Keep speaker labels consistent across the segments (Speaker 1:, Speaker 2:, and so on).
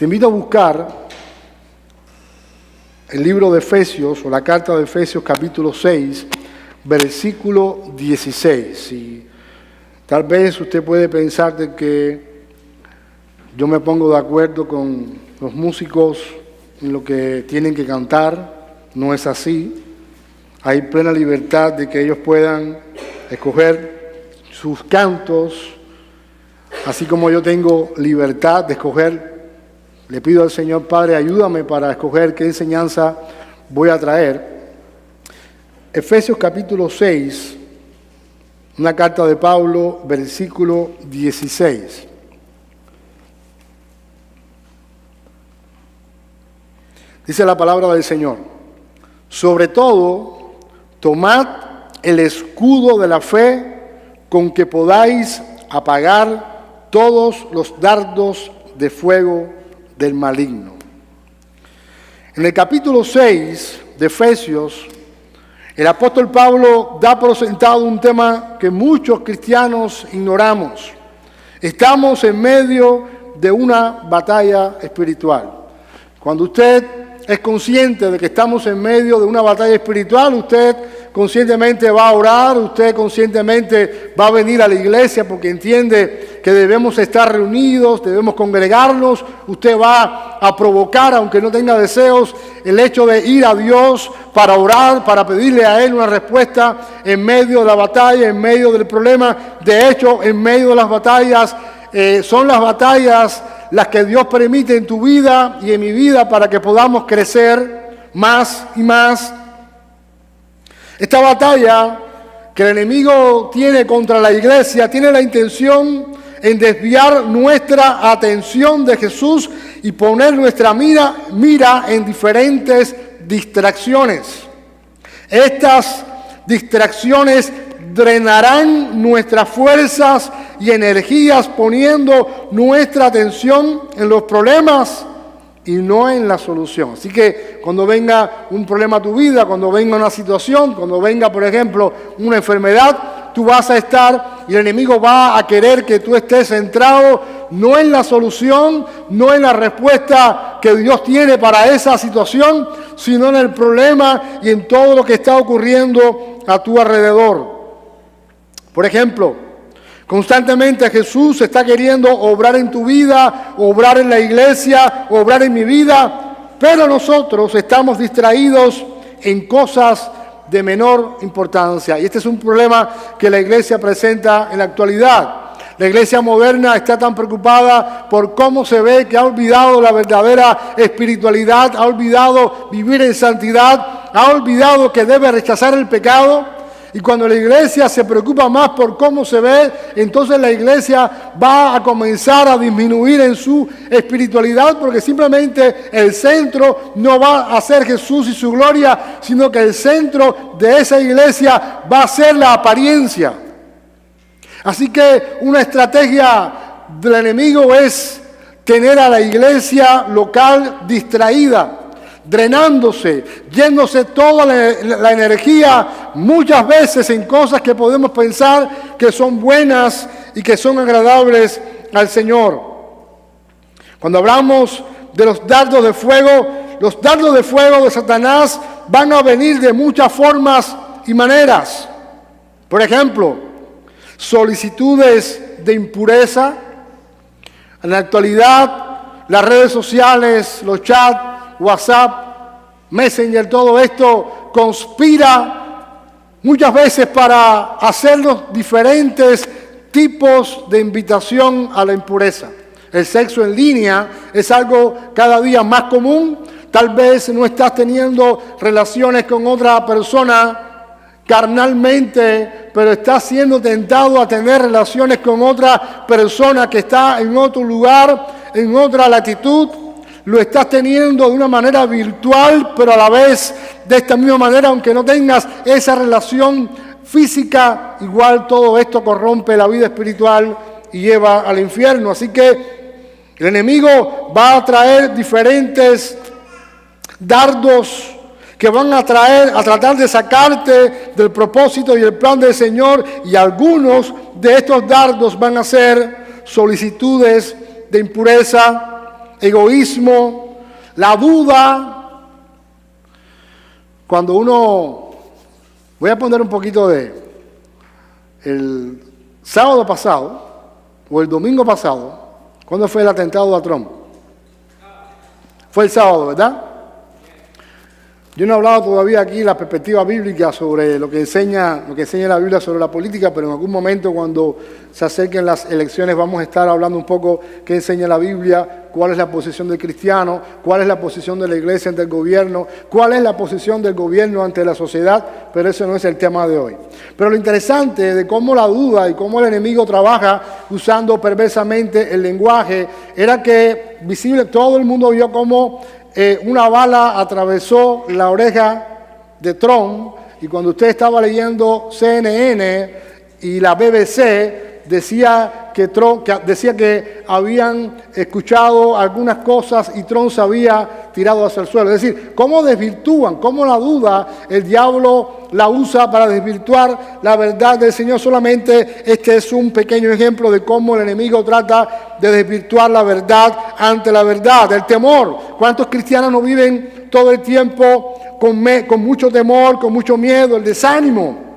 Speaker 1: Te invito a buscar el libro de Efesios o la carta de Efesios capítulo 6, versículo 16. Y tal vez usted puede pensar de que yo me pongo de acuerdo con los músicos en lo que tienen que cantar. No es así. Hay plena libertad de que ellos puedan escoger sus cantos, así como yo tengo libertad de escoger. Le pido al Señor, Padre, ayúdame para escoger qué enseñanza voy a traer. Efesios capítulo 6, una carta de Pablo, versículo 16. Dice la palabra del Señor: sobre todo, tomad el escudo de la fe con que podáis apagar todos los dardos de fuego del maligno. En el capítulo 6 de Efesios, el apóstol Pablo da por sentado un tema que muchos cristianos ignoramos. Estamos en medio de una batalla espiritual. Cuando usted es consciente de que estamos en medio de una batalla espiritual, usted conscientemente va a orar, usted conscientemente va a venir a la iglesia porque entiende que debemos estar reunidos, debemos congregarnos, usted va a provocar, aunque no tenga deseos, el hecho de ir a Dios para orar, para pedirle a Él una respuesta en medio de la batalla, en medio del problema. De hecho, en medio de las batallas, son las batallas las que Dios permite en tu vida y en mi vida para que podamos crecer más y más. Esta batalla que el enemigo tiene contra la iglesia tiene la intención en desviar nuestra atención de Jesús y poner nuestra mira en diferentes distracciones. Estas distracciones drenarán nuestras fuerzas y energías poniendo nuestra atención en los problemas y no en la solución. Así que cuando venga un problema a tu vida, cuando venga una situación, cuando venga, por ejemplo, una enfermedad, tú vas a estar y el enemigo va a querer que tú estés centrado no en la solución, no en la respuesta que Dios tiene para esa situación, sino en el problema y en todo lo que está ocurriendo a tu alrededor. Por ejemplo, constantemente Jesús está queriendo obrar en tu vida, obrar en la iglesia, obrar en mi vida, pero nosotros estamos distraídos en cosas de menor importancia. Y este es un problema que la iglesia presenta en la actualidad. La iglesia moderna está tan preocupada por cómo se ve que ha olvidado la verdadera espiritualidad, ha olvidado vivir en santidad, ha olvidado que debe rechazar el pecado. Y cuando la iglesia se preocupa más por cómo se ve, entonces la iglesia va a comenzar a disminuir en su espiritualidad, porque simplemente el centro no va a ser Jesús y su gloria, sino que el centro de esa iglesia va a ser la apariencia. Así que una estrategia del enemigo es tener a la iglesia local distraída, drenándose, yéndose toda la energía muchas veces en cosas que podemos pensar que son buenas y que son agradables al Señor. Cuando hablamos de los dardos de fuego de Satanás van a venir de muchas formas y maneras. Por ejemplo, solicitudes de impureza. En la actualidad, las redes sociales, los chats, WhatsApp, Messenger, todo esto conspira muchas veces para hacernos diferentes tipos de invitación a la impureza. El sexo en línea es algo cada día más común. Tal vez no estás teniendo relaciones con otra persona carnalmente, pero estás siendo tentado a tener relaciones con otra persona que está en otro lugar, en otra latitud. Lo estás teniendo de una manera virtual, pero a la vez de esta misma manera, aunque no tengas esa relación física, igual todo esto corrompe la vida espiritual y lleva al infierno. Así que el enemigo va a traer diferentes dardos que van a tratar de sacarte del propósito y el plan del Señor, y algunos de estos dardos van a ser solicitudes de impureza, egoísmo, la duda. Cuando uno, voy a poner un poquito de, el sábado pasado, o el domingo pasado, ¿cuándo fue el atentado a Trump? Fue el sábado, ¿verdad? Yo no he hablado todavía aquí la perspectiva bíblica sobre lo que enseña la Biblia sobre la política, pero en algún momento cuando se acerquen las elecciones vamos a estar hablando un poco qué enseña la Biblia, cuál es la posición del cristiano, cuál es la posición de la iglesia ante el gobierno, cuál es la posición del gobierno ante la sociedad, pero eso no es el tema de hoy. Pero lo interesante de cómo la duda y cómo el enemigo trabaja usando perversamente el lenguaje era que visible todo el mundo vio cómo una bala atravesó la oreja de Trump, y cuando usted estaba leyendo CNN y la BBC decía que habían escuchado algunas cosas y Trump se había tirado hacia el suelo. Es decir, cómo desvirtúan, cómo la duda el diablo la usa para desvirtuar la verdad del Señor. Solamente este es un pequeño ejemplo de cómo el enemigo trata de desvirtuar la verdad ante la verdad. El temor. ¿Cuántos cristianos no viven todo el tiempo con mucho temor, con mucho miedo? El desánimo.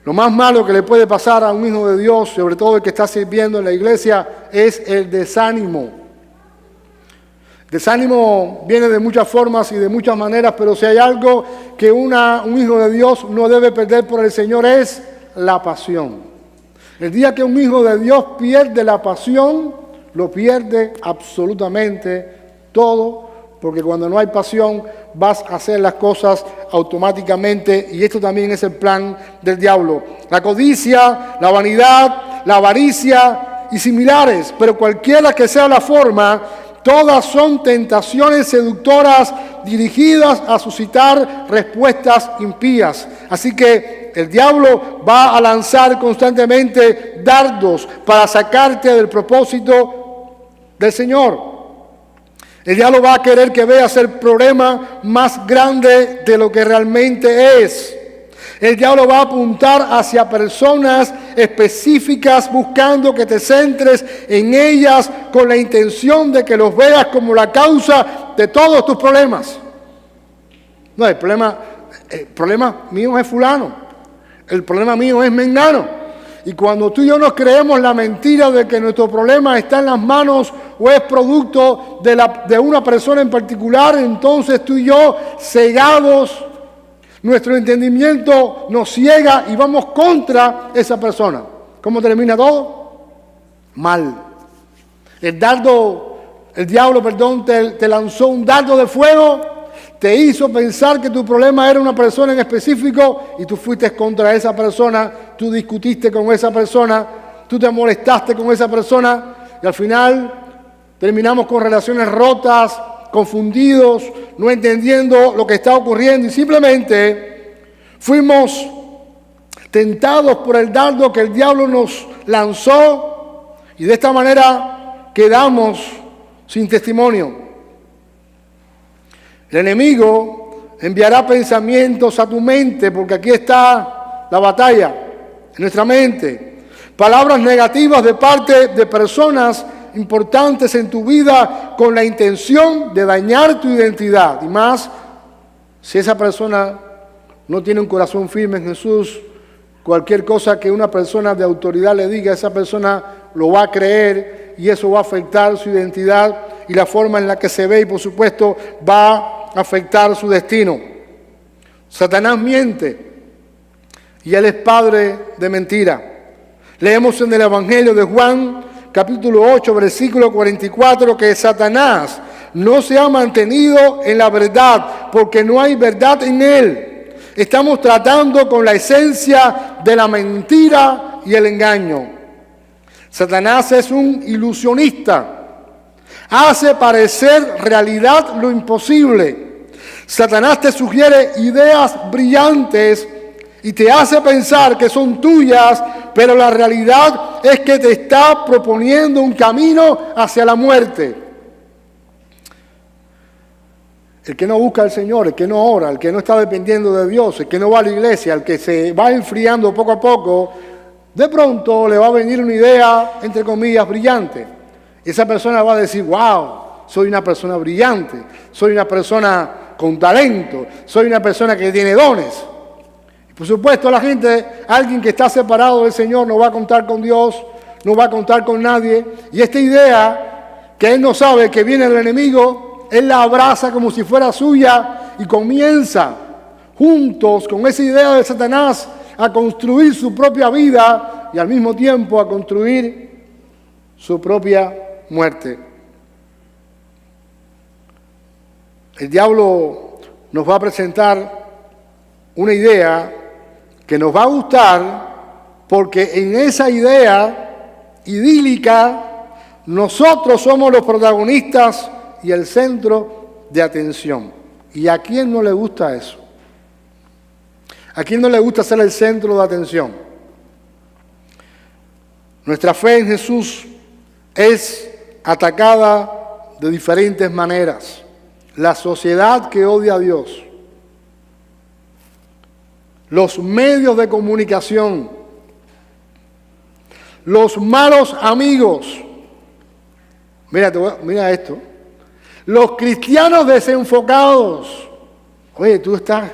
Speaker 1: Lo más malo que le puede pasar a un hijo de Dios, sobre todo el que está sirviendo en la iglesia, es el desánimo. Desánimo viene de muchas formas y de muchas maneras, pero si hay algo que un hijo de Dios no debe perder por el Señor es la pasión. El día que un hijo de Dios pierde la pasión, lo pierde absolutamente todo, porque cuando no hay pasión vas a hacer las cosas automáticamente, y esto también es el plan del diablo. La codicia, la vanidad, la avaricia y similares, pero cualquiera que sea la forma, todas son tentaciones seductoras dirigidas a suscitar respuestas impías. Así que el diablo va a lanzar constantemente dardos para sacarte del propósito del Señor. El diablo va a querer que veas el problema más grande de lo que realmente es. El diablo va a apuntar hacia personas específicas buscando que te centres en ellas con la intención de que los veas como la causa de todos tus problemas. No, el problema mío es fulano. El problema mío es mengano. Y cuando tú y yo nos creemos la mentira de que nuestro problema está en las manos o es producto de una persona en particular, entonces tú y yo, cegados, nuestro entendimiento nos ciega y vamos contra esa persona. ¿Cómo termina todo? Mal. El diablo, te lanzó un dardo de fuego, te hizo pensar que tu problema era una persona en específico y tú fuiste contra esa persona, tú discutiste con esa persona, tú te molestaste con esa persona y al final terminamos con relaciones rotas, confundidos, no entendiendo lo que está ocurriendo y simplemente fuimos tentados por el dardo que el diablo nos lanzó y de esta manera quedamos sin testimonio. El enemigo enviará pensamientos a tu mente, porque aquí está la batalla, en nuestra mente. Palabras negativas de parte de personas importantes en tu vida con la intención de dañar tu identidad. Y más, si esa persona no tiene un corazón firme en Jesús, cualquier cosa que una persona de autoridad le diga, esa persona lo va a creer y eso va a afectar su identidad y la forma en la que se ve y por supuesto va a afectar su destino. Satanás miente y él es padre de mentira. Leemos en el Evangelio de Juan, capítulo 8, versículo 44, que Satanás no se ha mantenido en la verdad, porque no hay verdad en él. Estamos tratando con la esencia de la mentira y el engaño. Satanás es un ilusionista. Hace parecer realidad lo imposible. Satanás te sugiere ideas brillantes y te hace pensar que son tuyas, pero la realidad es que te está proponiendo un camino hacia la muerte. El que no busca al Señor, el que no ora, el que no está dependiendo de Dios, el que no va a la iglesia, el que se va enfriando poco a poco, de pronto le va a venir una idea, entre comillas, brillante. Y esa persona va a decir, wow, soy una persona brillante, soy una persona con talento, soy una persona que tiene dones. Y por supuesto, la gente, alguien que está separado del Señor, no va a contar con Dios, no va a contar con nadie. Y esta idea, que él no sabe que viene el enemigo, él la abraza como si fuera suya y comienza juntos con esa idea de Satanás a construir su propia vida y al mismo tiempo a construir su propia muerte. El diablo nos va a presentar una idea que nos va a gustar porque en esa idea idílica nosotros somos los protagonistas y el centro de atención. ¿Y a quién no le gusta eso? ¿A quién no le gusta ser el centro de atención? Nuestra fe en Jesús es atacada de diferentes maneras. La sociedad que odia a Dios, los medios de comunicación, los malos amigos, mira esto, los cristianos desenfocados. Oye, tú estás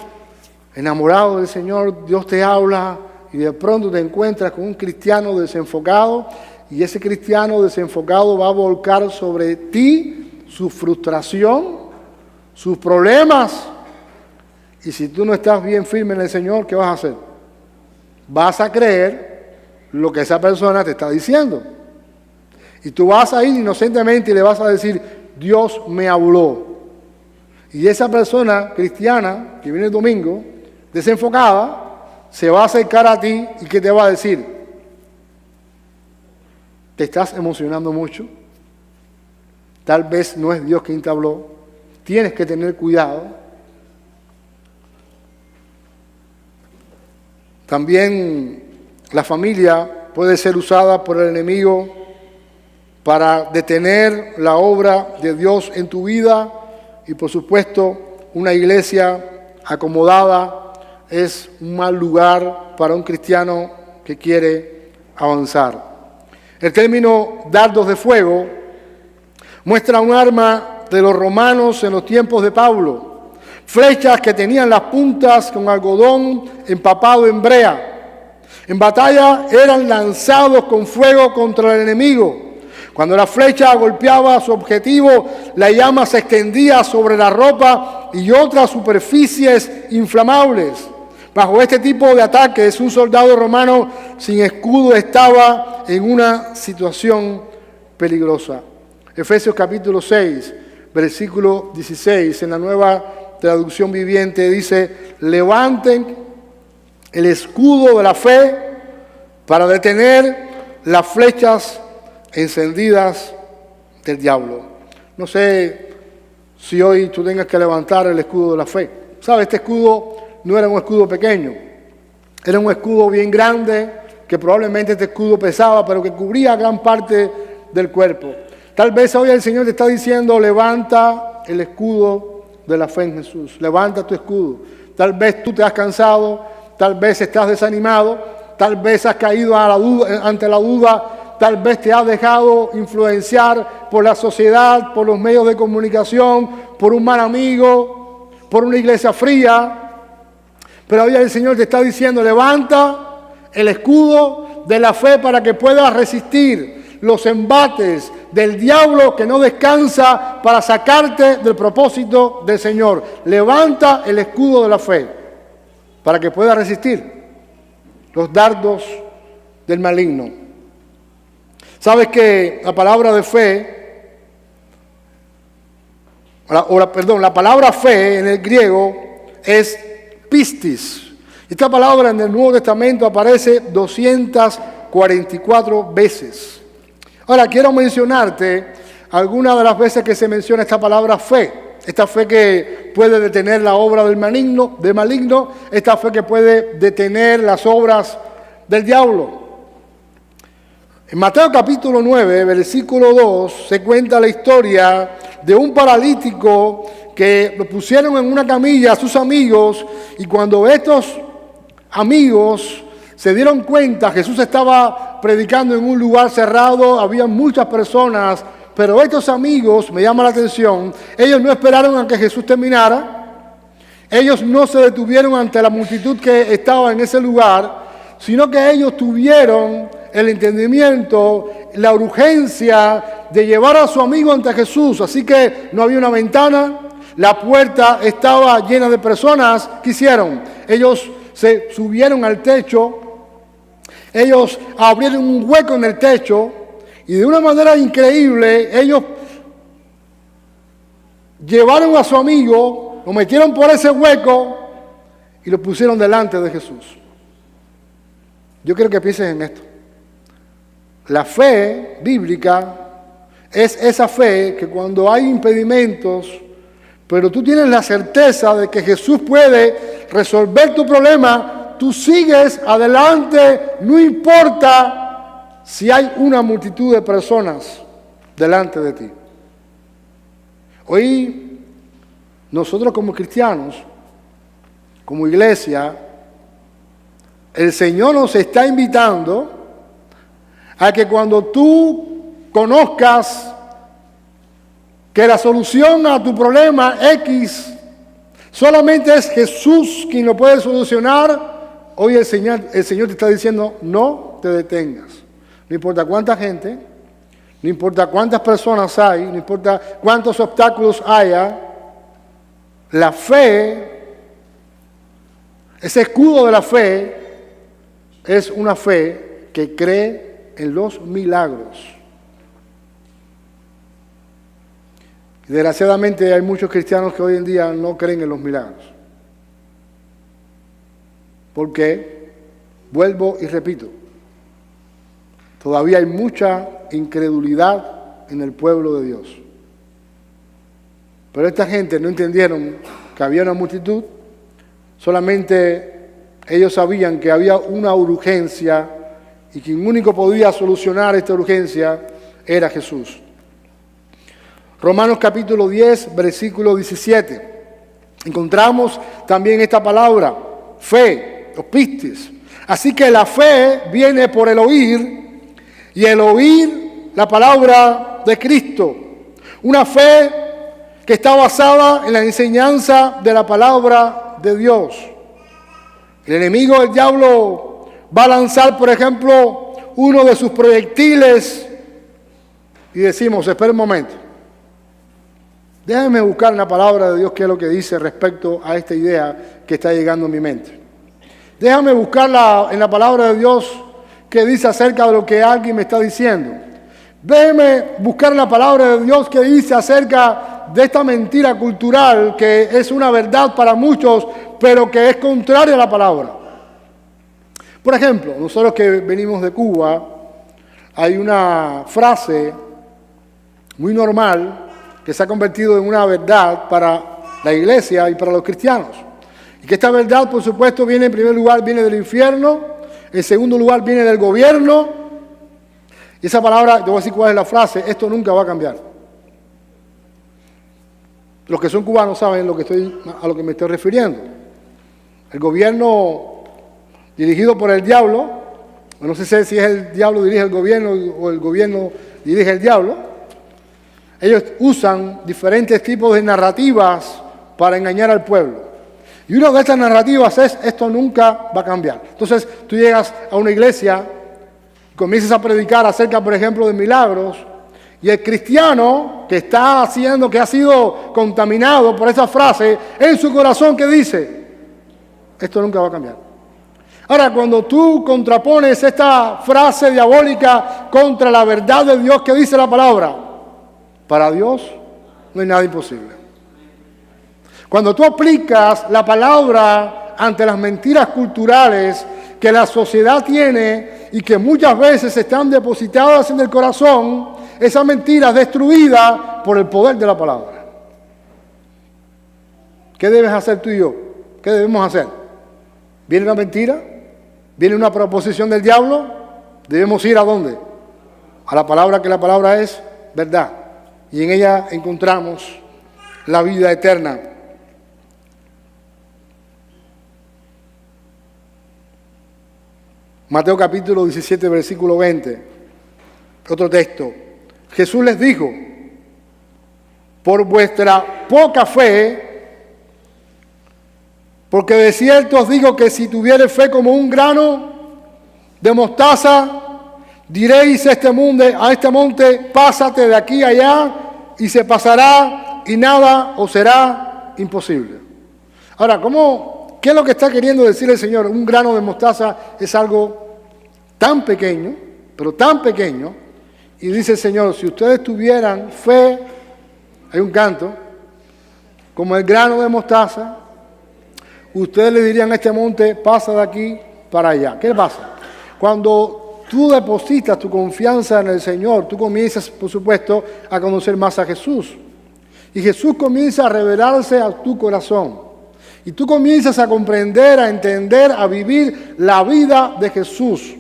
Speaker 1: enamorado del Señor, Dios te habla y de pronto te encuentras con un cristiano desenfocado y ese cristiano desenfocado va a volcar sobre ti su frustración, sus problemas. Y si tú no estás bien firme en el Señor, ¿qué vas a hacer? Vas a creer lo que esa persona te está diciendo. Y tú vas a ir inocentemente y le vas a decir, Dios me habló. Y esa persona cristiana que viene el domingo, desenfocada, se va a acercar a ti y ¿qué te va a decir? ¿Te estás emocionando mucho? Tal vez no es Dios quien te habló. Tienes que tener cuidado. También la familia puede ser usada por el enemigo para detener la obra de Dios en tu vida y por supuesto una iglesia acomodada es un mal lugar para un cristiano que quiere avanzar. El término dardos de fuego muestra un arma de los romanos en los tiempos de Pablo, flechas que tenían las puntas con algodón empapado en brea. En batalla eran lanzados con fuego contra el enemigo. Cuando la flecha golpeaba a su objetivo, la llama se extendía sobre la ropa y otras superficies inflamables. Bajo este tipo de ataques, un soldado romano sin escudo estaba en una situación peligrosa. Efesios capítulo 6, versículo 16, en la Nueva Traducción Viviente dice, levanten el escudo de la fe para detener las flechas encendidas del diablo. No sé si hoy tú tengas que levantar el escudo de la fe. ¿Sabes? Este escudo no era un escudo pequeño. Era un escudo bien grande, que probablemente este escudo pesaba, pero que cubría gran parte del cuerpo. Tal vez hoy el Señor te está diciendo, levanta el escudo de la fe en Jesús. Levanta tu escudo. Tal vez tú te has cansado, tal vez estás desanimado, tal vez has caído ante la duda, tal vez te has dejado influenciar por la sociedad, por los medios de comunicación, por un mal amigo, por una iglesia fría. Pero hoy el Señor te está diciendo, levanta el escudo de la fe para que puedas resistir los embates del diablo que no descansa para sacarte del propósito del Señor. Levanta el escudo de la fe para que puedas resistir los dardos del maligno. Sabes que la palabra de fe, la palabra fe en el griego es pistis. Esta palabra en el Nuevo Testamento aparece 244 veces. Ahora quiero mencionarte algunas de las veces que se menciona esta palabra fe. Esta fe que puede detener la obra del maligno, esta fe que puede detener las obras del diablo. En Mateo capítulo 9, versículo 2, se cuenta la historia de un paralítico que lo pusieron en una camilla a sus amigos y cuando estos amigos se dieron cuenta, Jesús estaba predicando en un lugar cerrado, había muchas personas Pero estos amigos, me llama la atención, ellos no esperaron a que Jesús terminara, ellos no se detuvieron ante la multitud que estaba en ese lugar, sino que ellos tuvieron el entendimiento, la urgencia de llevar a su amigo ante Jesús. Así que no había una ventana, la puerta estaba llena de personas. ¿Qué hicieron? Ellos se subieron al techo, ellos abrieron un hueco en el techo y de una manera increíble ellos llevaron a su amigo, lo metieron por ese hueco y lo pusieron delante de Jesús. Yo quiero que pienses en esto. La fe bíblica es esa fe que cuando hay impedimentos, pero tú tienes la certeza de que Jesús puede resolver tu problema, tú sigues adelante, no importa si hay una multitud de personas delante de ti. Hoy, nosotros como cristianos, como iglesia, el Señor nos está invitando a que cuando tú conozcas que la solución a tu problema X solamente es Jesús quien lo puede solucionar, hoy el Señor te está diciendo, no te detengas. No importa cuánta gente, no importa cuántas personas hay, no importa cuántos obstáculos haya, la fe, ese escudo de la fe, es una fe que cree en los milagros. Desgraciadamente hay muchos cristianos que hoy en día no creen en los milagros. ¿Por qué? Vuelvo y repito. Todavía hay mucha incredulidad en el pueblo de Dios. Pero esta gente no entendieron que había una multitud, solamente ellos sabían que había una urgencia y quien único podía solucionar esta urgencia era Jesús. Romanos capítulo 10, versículo 17. Encontramos también esta palabra, fe, pistis. Así que la fe viene por el oír y el oír la palabra de Cristo. Una fe que está basada en la enseñanza de la palabra de Dios. El enemigo, el diablo, va a lanzar, por ejemplo, uno de sus proyectiles y decimos, espera un momento. Déjame buscar en la palabra de Dios qué es lo que dice respecto a esta idea que está llegando a mi mente. Déjame buscarla en la palabra de Dios que dice acerca de lo que alguien me está diciendo. Déjame buscar en la palabra de Dios que dice acerca de esta mentira cultural que es una verdad para muchos, pero que es contraria a la palabra. Por ejemplo, nosotros que venimos de Cuba, hay una frase muy normal que se ha convertido en una verdad para la iglesia y para los cristianos. Y que esta verdad, por supuesto, viene en primer lugar, viene del infierno, en segundo lugar, viene del gobierno. Y esa palabra, te voy a decir cuál es la frase, esto nunca va a cambiar. Los que son cubanos saben a lo que me estoy refiriendo. El gobierno dirigido por el diablo, no sé si es el diablo dirige el gobierno o el gobierno dirige el diablo. Ellos usan diferentes tipos de narrativas para engañar al pueblo. Y una de estas narrativas es, esto nunca va a cambiar. Entonces, tú llegas a una iglesia, comienzas a predicar acerca, por ejemplo, de milagros, y el cristiano que está haciendo, que ha sido contaminado por esa frase, en su corazón que dice, esto nunca va a cambiar. Ahora, cuando tú contrapones esta frase diabólica contra la verdad de Dios que dice la palabra, para Dios no hay nada imposible. Cuando tú aplicas la palabra ante las mentiras culturales que la sociedad tiene y que muchas veces están depositadas en el corazón, esa mentira es destruida por el poder de la palabra. ¿Qué debes hacer tú y yo? ¿Qué debemos hacer? ¿Viene una mentira? ¿Viene una proposición del diablo? ¿Debemos ir a dónde? A la palabra, que la palabra es verdad. Y en ella encontramos la vida eterna. Mateo capítulo 17, versículo 20. Otro texto. Jesús les dijo, por vuestra poca fe, porque de cierto os digo que si tuviereis fe como un grano de mostaza, diréis a este monte, pásate de aquí a allá, y se pasará, y nada os será imposible. Ahora, ¿qué es lo que está queriendo decir el Señor? Un grano de mostaza es algo tan pequeño, pero tan pequeño, y dice el Señor, si ustedes tuvieran fe, hay un canto, como el grano de mostaza, ustedes le dirían a este monte, pasa de aquí para allá. ¿Qué pasa? Cuando tú depositas tu confianza en el Señor, tú comienzas, por supuesto, a conocer más a Jesús. Y Jesús comienza a revelarse a tu corazón. Y tú comienzas a comprender, a entender, a vivir la vida de Jesús.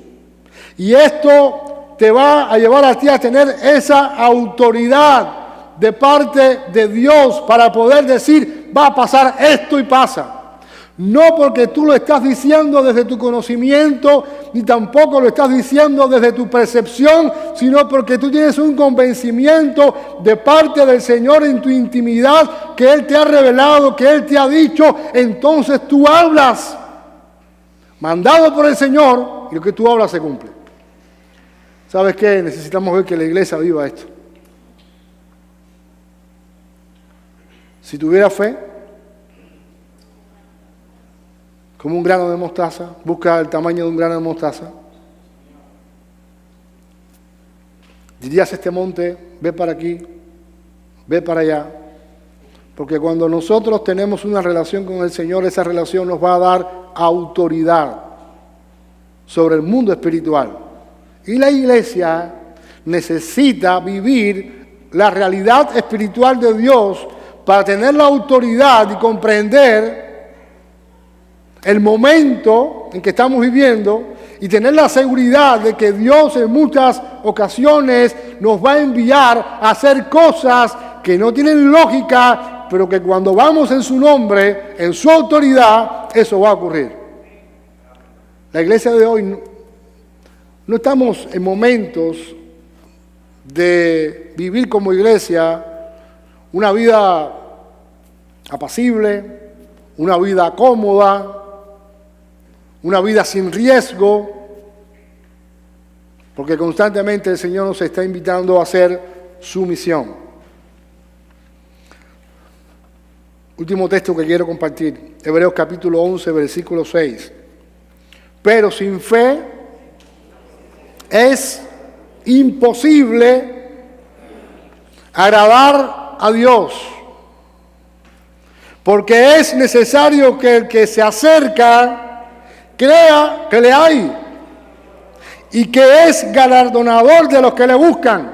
Speaker 1: Y esto te va a llevar a ti a tener esa autoridad de parte de Dios para poder decir, va a pasar esto y pasa. No porque tú lo estás diciendo desde tu conocimiento, ni tampoco lo estás diciendo desde tu percepción, sino porque tú tienes un convencimiento de parte del Señor en tu intimidad, que Él te ha revelado, que Él te ha dicho, entonces tú hablas, mandado por el Señor, y lo que tú hablas se cumple. ¿Sabes qué? Necesitamos ver que la iglesia viva esto. Si tuviera fe, como un grano de mostaza, busca el tamaño de un grano de mostaza, dirías a este monte, ve para aquí, ve para allá, porque cuando nosotros tenemos una relación con el Señor, esa relación nos va a dar autoridad sobre el mundo espiritual. Y la iglesia necesita vivir la realidad espiritual de Dios para tener la autoridad y comprender el momento en que estamos viviendo y tener la seguridad de que Dios en muchas ocasiones nos va a enviar a hacer cosas que no tienen lógica, pero que cuando vamos en su nombre, en su autoridad, eso va a ocurrir. La iglesia de hoy no estamos en momentos de vivir como iglesia una vida apacible, una vida cómoda, una vida sin riesgo, porque constantemente el Señor nos está invitando a hacer su misión. Último texto que quiero compartir, Hebreos capítulo 11, versículo 6. Pero sin fe es imposible agradar a Dios, porque es necesario que el que se acerca crea que le hay y que es galardonador de los que le buscan.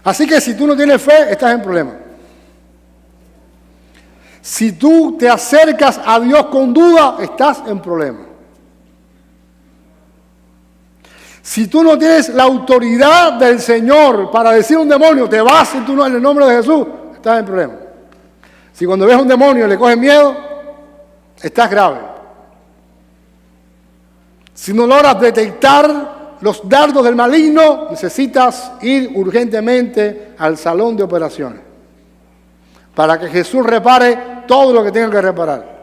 Speaker 1: Así que si tú no tienes fe, estás en problema. Si tú te acercas a Dios con duda, estás en problema. Si tú no tienes la autoridad del Señor para decir a un demonio, te vas en el nombre de Jesús, estás en problema. Si cuando ves a un demonio le coges miedo, estás grave. Si no logras detectar los dardos del maligno, necesitas ir urgentemente al salón de operaciones para que Jesús repare todo lo que tenga que reparar.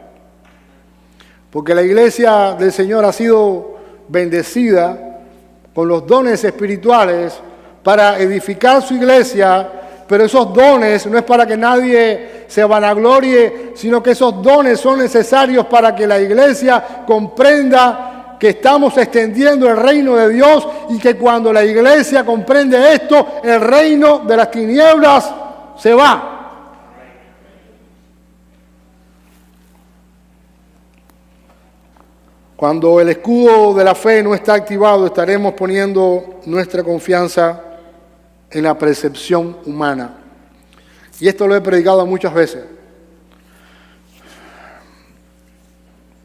Speaker 1: Porque la iglesia del Señor ha sido bendecida con los dones espirituales para edificar su iglesia, pero esos dones no es para que nadie se vanaglorie, sino que esos dones son necesarios para que la iglesia comprenda que estamos extendiendo el reino de Dios y que cuando la iglesia comprende esto, el reino de las tinieblas se va. Cuando el escudo de la fe no está activado, estaremos poniendo nuestra confianza en la percepción humana. Y esto lo he predicado muchas veces.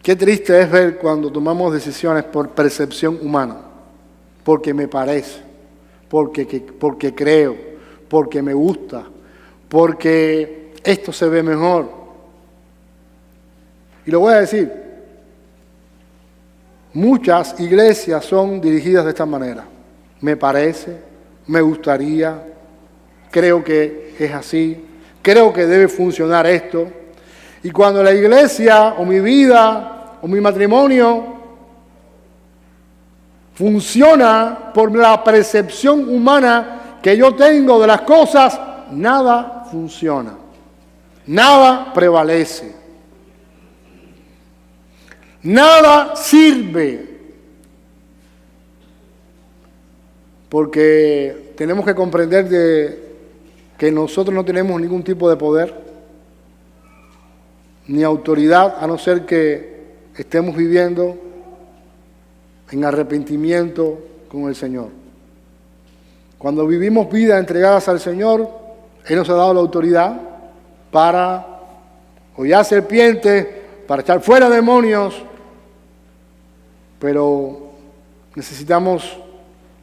Speaker 1: Qué triste es ver cuando tomamos decisiones por percepción humana, porque me parece, porque creo, porque me gusta, porque esto se ve mejor. Y lo voy a decir. Muchas iglesias son dirigidas de esta manera. Me parece, me gustaría, creo que es así, creo que debe funcionar esto. Y cuando la iglesia o mi vida o mi matrimonio funciona por la percepción humana que yo tengo de las cosas, nada funciona, nada prevalece, nada sirve. Porque tenemos que comprender que nosotros no tenemos ningún tipo de poder ni autoridad, a no ser que estemos viviendo en arrepentimiento con el Señor. Cuando vivimos vidas entregadas al Señor, Él nos ha dado la autoridad para hollar serpientes, para echar fuera demonios, pero necesitamos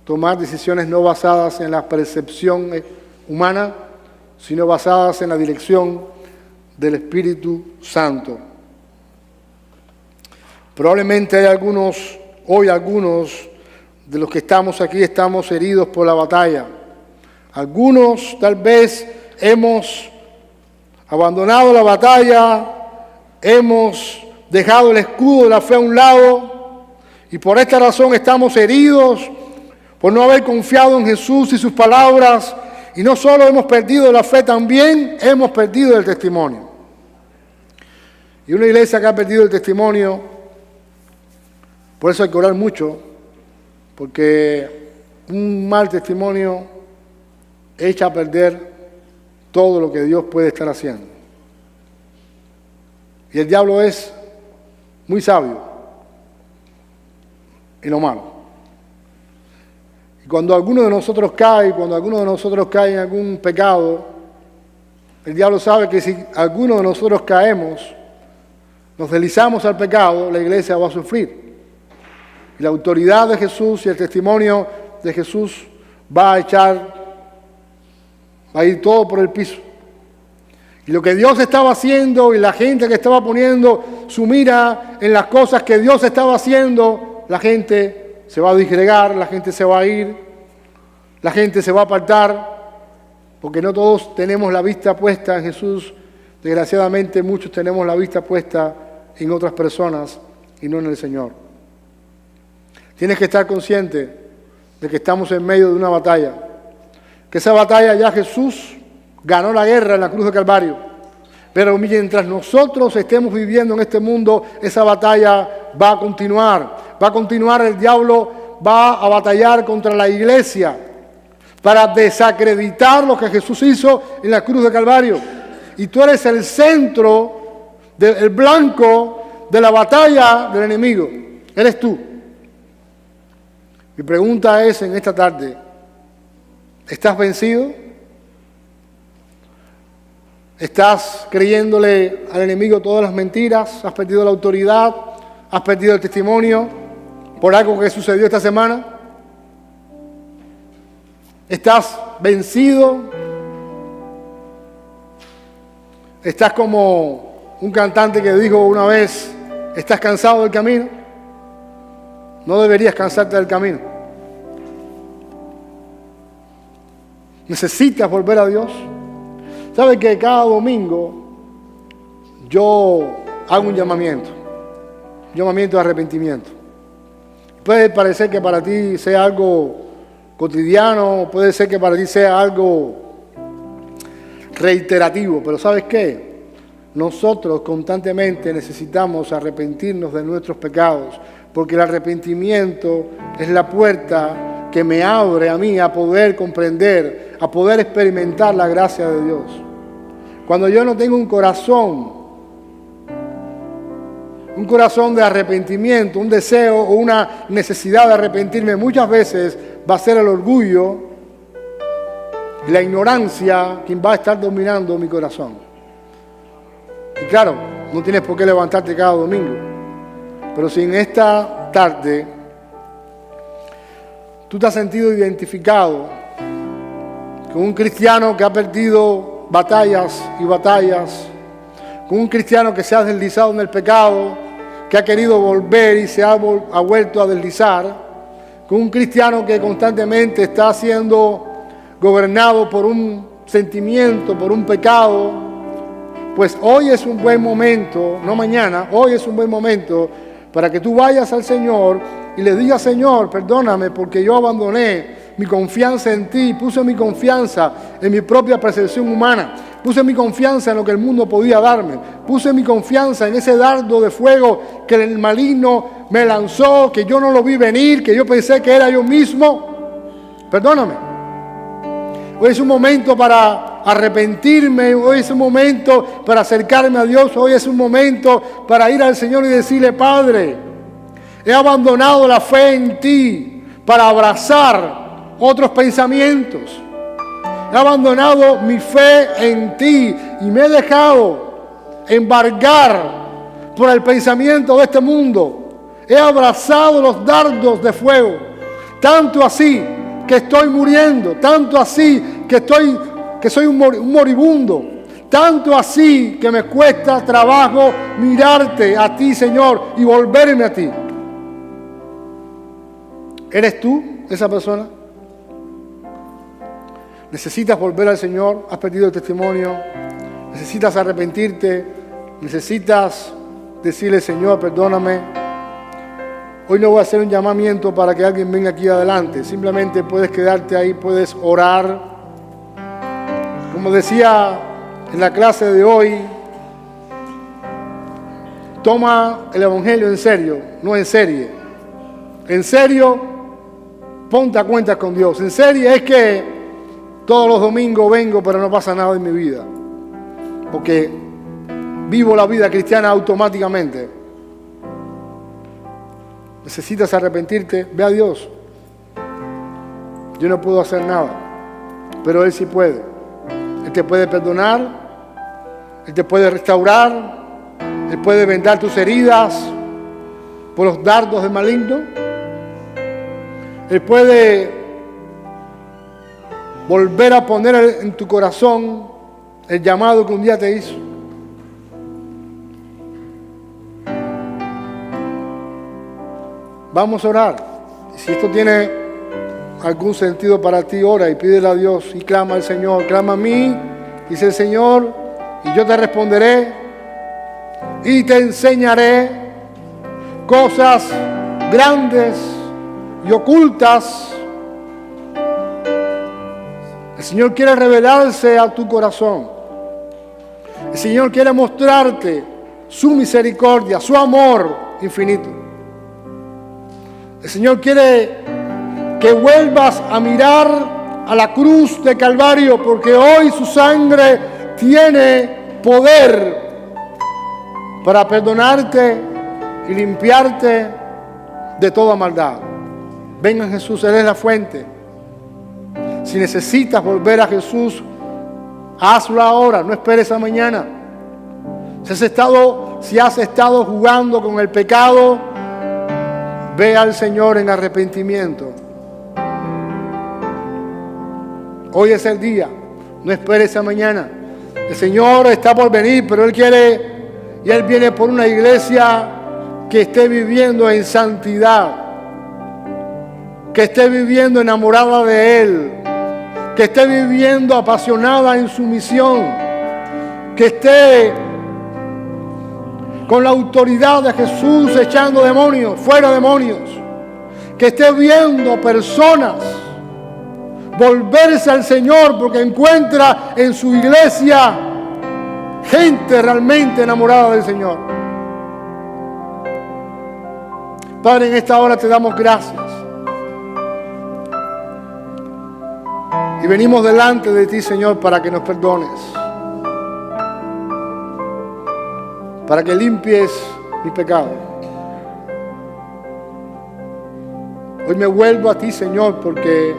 Speaker 1: tomar decisiones no basadas en la percepción humana, sino basadas en la dirección del Espíritu Santo. Probablemente hay algunos de los que estamos aquí estamos heridos por la batalla. Algunos tal vez hemos abandonado la batalla, hemos dejado el escudo de la fe a un lado y por esta razón estamos heridos por no haber confiado en Jesús y sus palabras, y no solo hemos perdido la fe, también hemos perdido el testimonio. Y una iglesia que ha perdido el testimonio, por eso hay que orar mucho, porque un mal testimonio echa a perder todo lo que Dios puede estar haciendo. Y el diablo es muy sabio en lo malo. Cuando alguno de nosotros cae en algún pecado, el diablo sabe que si alguno de nosotros caemos, nos deslizamos al pecado, la iglesia va a sufrir. Y la autoridad de Jesús y el testimonio de Jesús va a ir todo por el piso. Y lo que Dios estaba haciendo y la gente que estaba poniendo su mira en las cosas que Dios estaba haciendo, la gente se va a disgregar, la gente se va a ir, la gente se va a apartar, porque no todos tenemos la vista puesta en Jesús. Desgraciadamente muchos tenemos la vista puesta en otras personas y no en el Señor. Tienes que estar consciente de que estamos en medio de una batalla, que esa batalla ya Jesús ganó la guerra en la cruz de Calvario, pero mientras nosotros estemos viviendo en este mundo, esa batalla va a continuar, el diablo va a batallar contra la iglesia para desacreditar lo que Jesús hizo en la cruz de Calvario. Y tú eres el centro, el blanco de la batalla del enemigo, eres tú. Mi pregunta es en esta tarde, ¿estás vencido? ¿Estás creyéndole al enemigo todas las mentiras? ¿Has perdido la autoridad? ¿Has perdido el testimonio por algo que sucedió esta semana? ¿Estás vencido? ¿Estás como un cantante que dijo una vez, ¿estás cansado del camino? No deberías cansarte del camino. ¿Necesitas volver a Dios? ¿Sabe que cada domingo yo hago un llamamiento de arrepentimiento? Puede parecer que para ti sea algo cotidiano, puede ser que para ti sea algo reiterativo, pero ¿sabes qué? Nosotros constantemente necesitamos arrepentirnos de nuestros pecados, porque el arrepentimiento es la puerta que me abre a mí a poder comprender, a poder experimentar la gracia de Dios. Cuando yo no tengo un corazón de arrepentimiento, un deseo o una necesidad de arrepentirme, muchas veces va a ser el orgullo y la ignorancia quien va a estar dominando mi corazón. Y claro, no tienes por qué levantarte cada domingo, pero si en esta tarde tú te has sentido identificado con un cristiano que ha perdido batallas y batallas, con un cristiano que se ha deslizado en el pecado, que ha querido volver y se ha vuelto a deslizar, con un cristiano que constantemente está siendo gobernado por un sentimiento, por un pecado, pues hoy es un buen momento, no mañana, hoy es un buen momento para que tú vayas al Señor y le digas: Señor, perdóname porque yo abandoné mi confianza en ti, puse mi confianza en mi propia percepción humana, puse mi confianza en lo que el mundo podía darme, puse mi confianza en ese dardo de fuego que el maligno me lanzó, que yo no lo vi venir, que yo pensé que era yo mismo. Perdóname. Hoy es un momento para arrepentirme, hoy es un momento para acercarme a Dios, hoy es un momento para ir al Señor y decirle: Padre, he abandonado la fe en ti para abrazar otros pensamientos. He abandonado mi fe en ti y me he dejado embargar por el pensamiento de este mundo. He abrazado los dardos de fuego, tanto así que estoy muriendo, tanto así que soy un moribundo, tanto así que me cuesta trabajo mirarte a ti, Señor, y volverme a ti. ¿Eres tú esa persona? ¿Necesitas volver al Señor? ¿Has perdido el testimonio? ¿Necesitas arrepentirte? ¿Necesitas decirle: Señor, perdóname? Hoy no voy a hacer un llamamiento para que alguien venga aquí adelante. Simplemente puedes quedarte ahí, puedes orar. Como decía en la clase de hoy, toma el Evangelio en serio, no en serie. En serio, ponte a cuentas con Dios. En serio es que todos los domingos vengo, pero no pasa nada en mi vida, porque vivo la vida cristiana automáticamente. Necesitas arrepentirte, ve a Dios. Yo no puedo hacer nada, pero Él sí puede. Él te puede perdonar, Él te puede restaurar, Él puede vendar tus heridas por los dardos del maligno. Él puede volver a poner en tu corazón el llamado que un día te hizo. Vamos a orar. Y si esto tiene algún sentido para ti, ora y pídele a Dios y clama al Señor. Clama a mí, dice el Señor, y yo te responderé y te enseñaré cosas grandes y ocultas. El Señor quiere revelarse a tu corazón. El Señor quiere mostrarte su misericordia, su amor infinito. El Señor quiere que vuelvas a mirar a la cruz de Calvario, porque hoy su sangre tiene poder para perdonarte y limpiarte de toda maldad. Ven a Jesús, Él es la fuente. Si necesitas volver a Jesús, hazlo ahora, no esperes a mañana. Si has estado jugando con el pecado, ve al Señor en arrepentimiento. Hoy es el día, no esperes a mañana. El Señor está por venir, pero Él quiere, y Él viene por una iglesia que esté viviendo en santidad, que esté viviendo enamorada de Él, que esté viviendo apasionada en su misión, que esté con la autoridad de Jesús echando demonios, fuera demonios, que esté viendo personas volverse al Señor porque encuentra en su iglesia gente realmente enamorada del Señor. Padre, en esta hora te damos gracias y venimos delante de ti, Señor, para que nos perdones, para que limpies mi pecado. Hoy me vuelvo a ti, Señor, porque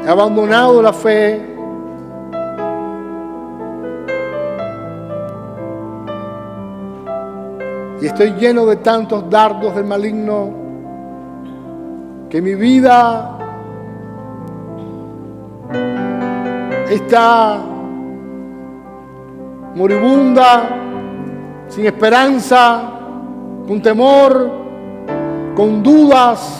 Speaker 1: he abandonado la fe, y estoy lleno de tantos dardos del maligno que mi vida está moribunda, sin esperanza, con temor, con dudas.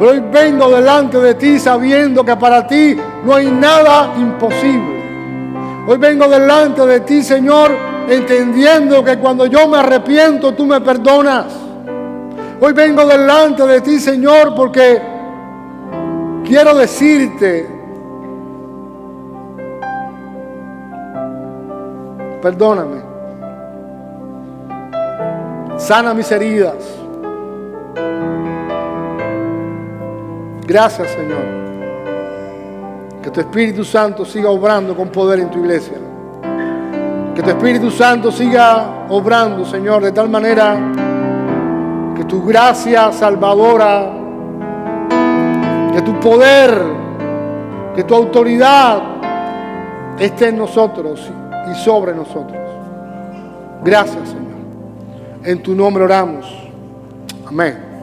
Speaker 1: Pero hoy vengo delante de ti sabiendo que para ti no hay nada imposible. Hoy vengo delante de ti, Señor, entendiendo que cuando yo me arrepiento, tú me perdonas. Hoy vengo delante de ti, Señor, porque quiero decirte, perdóname, sana mis heridas. Gracias, Señor. Que tu Espíritu Santo siga obrando con poder en tu iglesia. Que tu Espíritu Santo siga obrando, Señor, de tal manera que tu gracia salvadora, que tu poder, que tu autoridad esté en nosotros y sobre nosotros. Gracias, Señor. En tu nombre oramos. Amén.